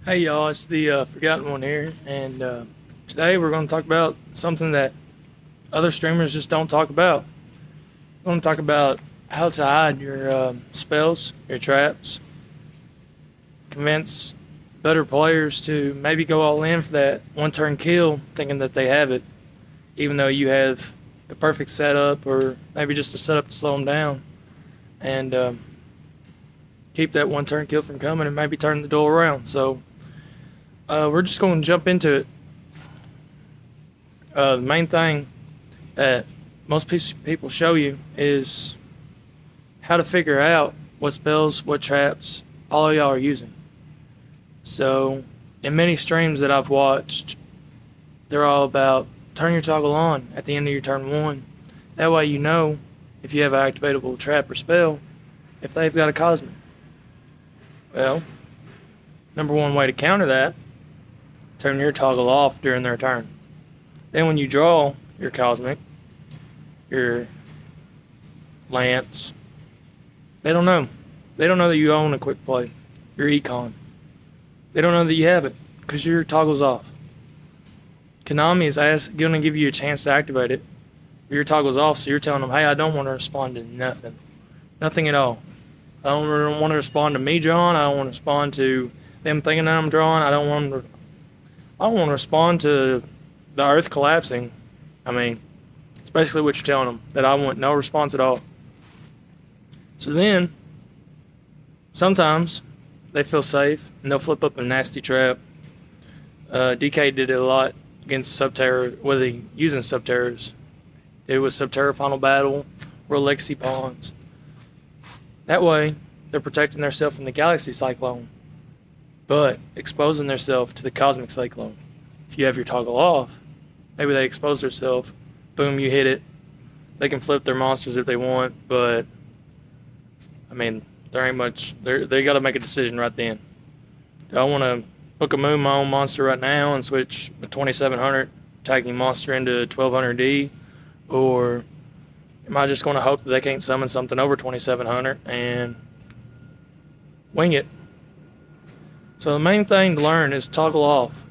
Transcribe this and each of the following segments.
Hey y'all, it's the Forgotten One here, and today we're going to talk about something that other streamers just don't talk about. We're going to talk about how to hide your spells, your traps, convince better players to maybe go all in for that one-turn kill, thinking that they have it, even though you have the perfect setup, or maybe just a setup to slow them down, and keep that one-turn kill from coming, and maybe turn the duel around. So we're just going to jump into it. The main thing that most people show you is how to figure out what spells, what traps all of y'all are using. So, in many streams that I've watched, they're all about turn your toggle on at the end of your turn one. That way you know if you have an activatable trap or spell, if they've got a cosmic. Well, number one way to counter that, turn your toggle off during their turn. Then when you draw your cosmic, your lance, they don't know. They don't know that you own a quick play, your econ. They don't know that you have it because your toggle's off. Konami is going to give you a chance to activate it. Your toggle's off, so you're telling them, hey, I don't want to respond to nothing. Nothing at all. I don't want to respond to me drawing. I don't want to respond to them thinking that I'm drawing. I don't want to respond to the earth collapsing. I mean, it's basically what you're telling them, that I want no response at all. So then, sometimes they feel safe and they'll flip up a nasty trap. DK did it a lot against Subterra, using Subterras. It was Subterra Final Battle or Legacy Pawns. That way, they're protecting themselves from the Galaxy Cyclone, but exposing themselves to the Cosmic Cyclone. If you have your toggle off, maybe they expose themselves, boom, you hit it. They can flip their monsters if they want, but I mean, there ain't much. They got to make a decision right then. Do I want to book a moon my own monster right now and switch a 2700 attacking monster into 1200D, or am I just going to hope that they can't summon something over 2700 and wing it? So the main thing to learn is toggle off.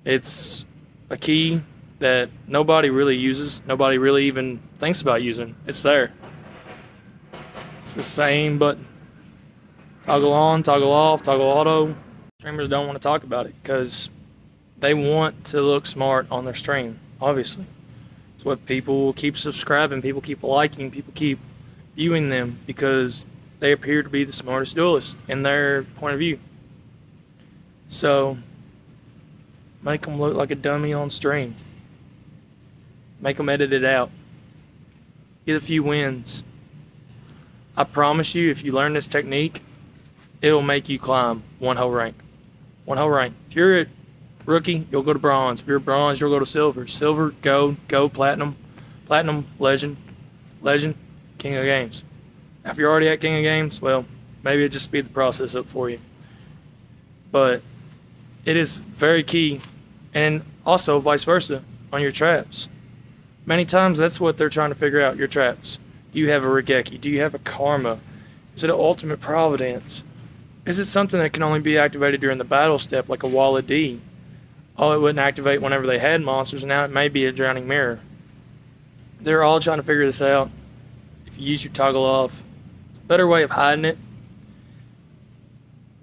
It's a key that nobody really uses. Nobody really even thinks about using. It's there. It's the same button. Toggle on, toggle off, toggle auto. Streamers don't want to talk about it because they want to look smart on their stream, obviously. It's what people keep subscribing, people keep liking, people keep viewing them because they appear to be the smartest duelist in their point of view. So, make them look like a dummy on stream. Make them edit it out. Get a few wins. I promise you, if you learn this technique, it'll make you climb one whole rank. One whole rank. If you're a rookie, you'll go to bronze. If you're bronze, you'll go to silver. Silver, gold, platinum. Platinum, legend. Legend, king of games. Now, if you're already at king of games, well, maybe it just speed the process up for you. But it is very key, and also vice versa on your traps. Many times that's what they're trying to figure out, your traps. Do you have a Regeki? Do you have a Karma? Is it an Ultimate Providence? Is it something that can only be activated during the battle step, like a Wall of D? Oh, it wouldn't activate whenever they had monsters, and now it may be a Drowning Mirror. They're all trying to figure this out. If you use your toggle off, it's a better way of hiding it.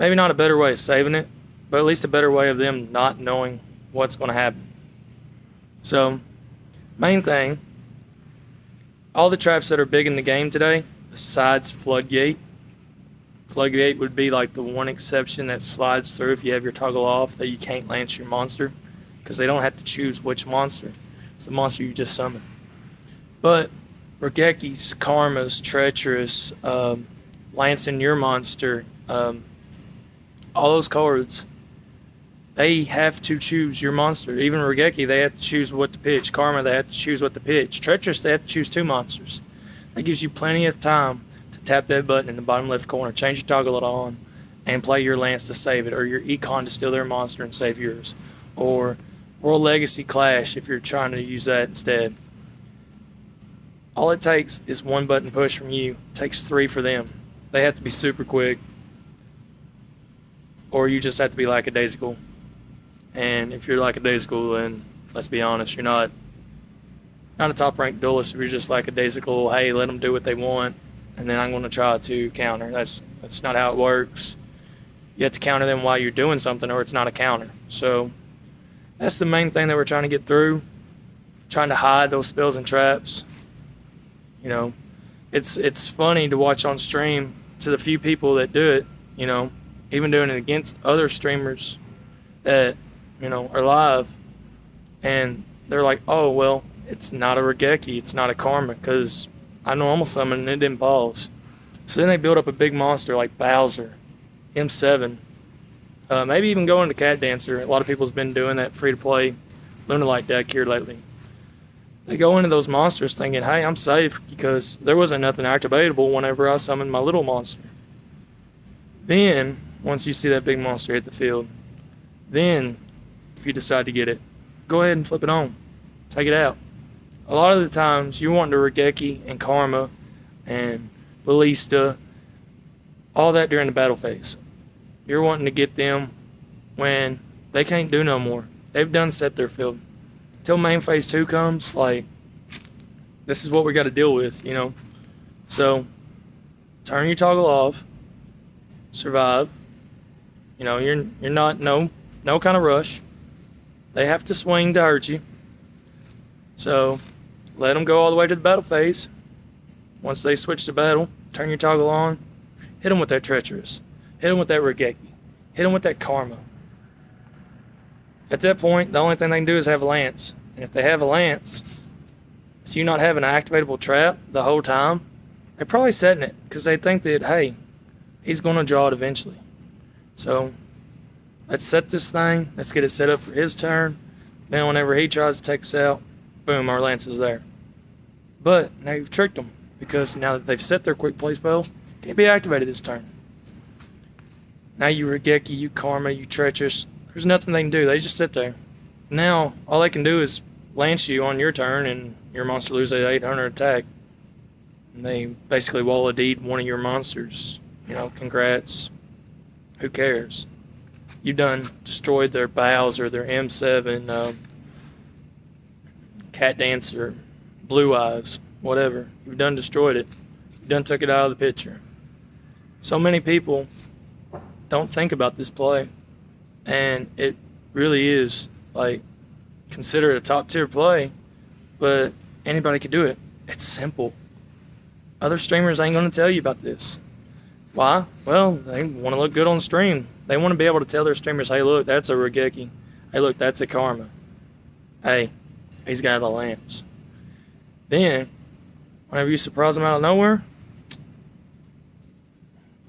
Maybe not a better way of saving it, but at least a better way of them not knowing what's going to happen. So, main thing, all the traps that are big in the game today, besides Floodgate. Floodgate would be like the one exception that slides through if you have your toggle off, that you can't lance your monster, because they don't have to choose which monster. It's the monster you just summoned. But Regekis, Karmas, Treacherous, lancing your monster, all those cards, they have to choose your monster. Even Regeki, they have to choose what to pitch. Karma, they have to choose what to pitch. Treacherous, they have to choose two monsters. That gives you plenty of time to tap that button in the bottom left corner, change your toggle it on, and play your lance to save it, or your econ to steal their monster and save yours, or World Legacy Clash if you're trying to use that instead. All it takes is one button push from you. It takes three for them. They have to be super quick. or you just have to be lackadaisical. And if you're lackadaisical, then let's be honest, you're not a top ranked duelist. If you're just lackadaisical, hey, let them do what they want, and then I'm going to try to counter. That's not how it works. You have to counter them while you're doing something, or it's not a counter. So that's the main thing that we're trying to get through, trying to hide those spells and traps. You know, it's funny to watch on stream to the few people that do it, you know, even doing it against other streamers that, you know, are live, and they're like, oh, well, it's not a Regeki, it's not a Karma, because I normal summoned and it didn't pause. So then they build up a big monster like Bowser, M7, maybe even go into Cat Dancer. A lot of people's been doing that free-to-play Lunalight deck here lately. They go into those monsters thinking, hey, I'm safe, because there wasn't nothing activatable whenever I summoned my little monster. Then, once you see that big monster hit the field, then, if you decide to get it, go ahead and flip it on. Take it out. A lot of the times, you want the Regeki and Karma and Ballista, all that during the battle phase. You're wanting to get them when they can't do no more. They've done set their field. Till main phase 2 comes, like, this is what we got to deal with, you know. So, turn your toggle off, survive. You know, you're not no kind of rush. They have to swing to hurt you. So, let them go all the way to the battle phase. Once they switch to battle, turn your toggle on, hit them with that Treacherous, hit them with that Regeki, hit them with that Karma. At that point, the only thing they can do is have a Lance. And if they have a Lance, so you not having an activatable trap the whole time, they're probably setting it because they think that, hey, he's going to draw it eventually. So, let's set this thing. Let's get it set up for his turn. Then whenever he tries to take us out, boom, our Lance is there. But now you've tricked them, because now that they've set their quick play spell, can't be activated this turn. Now you Regeki, you Karma, you Treacherous, there's nothing they can do. They just sit there. Now, all they can do is lance you on your turn, and your monster loses 800 attack. And they basically wall a deed one of your monsters. You know, congrats. Who cares? You done destroyed their Bowser, their M7, Cat Dancer, Blue Eyes, whatever. You've done destroyed it. You done took it out of the picture. So many people don't think about this play. And it really is, like, considered a top tier play, but anybody can do it. It's simple. Other streamers ain't going to tell you about this. Why? Well, they want to look good on stream. They want to be able to tell their streamers, hey, look, that's a Regeki. Hey, look, that's a Karma. Hey, he's got a Lance. Then, whenever you surprise them out of nowhere,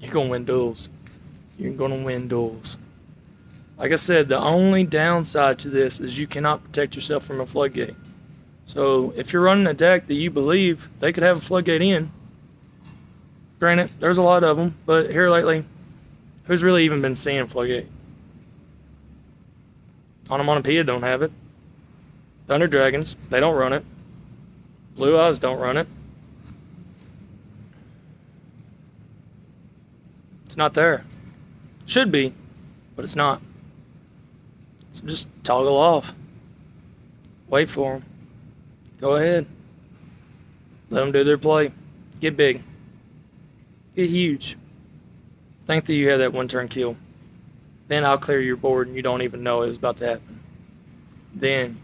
you're going to win duels. You're going to win duels. Like I said, the only downside to this is you cannot protect yourself from a floodgate. So if you're running a deck that you believe they could have a floodgate in, granted, there's a lot of them, but here lately, who's really even been seeing floodgate? Onomatopoeia don't have it. Thunder Dragons, they don't run it. Blue Eyes don't run it. It's not there. Should be, but it's not. So just toggle off. Wait for them. Go ahead. Let them do their play. Get big. Get huge. Think that you have that one turn kill. Then I'll clear your board and you don't even know it was about to happen. Then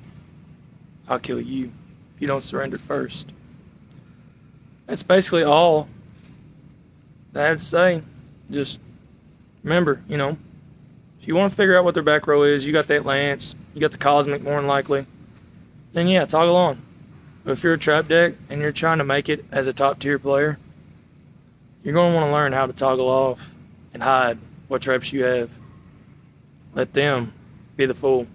I'll kill you if you don't surrender first. That's basically all that I have to say. Just remember, you know, if you want to figure out what their back row is, you got that Lance, you got the Cosmic more than likely, then yeah, toggle on. But if you're a trap deck and you're trying to make it as a top tier player, you're going to want to learn how to toggle off and hide what traps you have. Let them be the fool.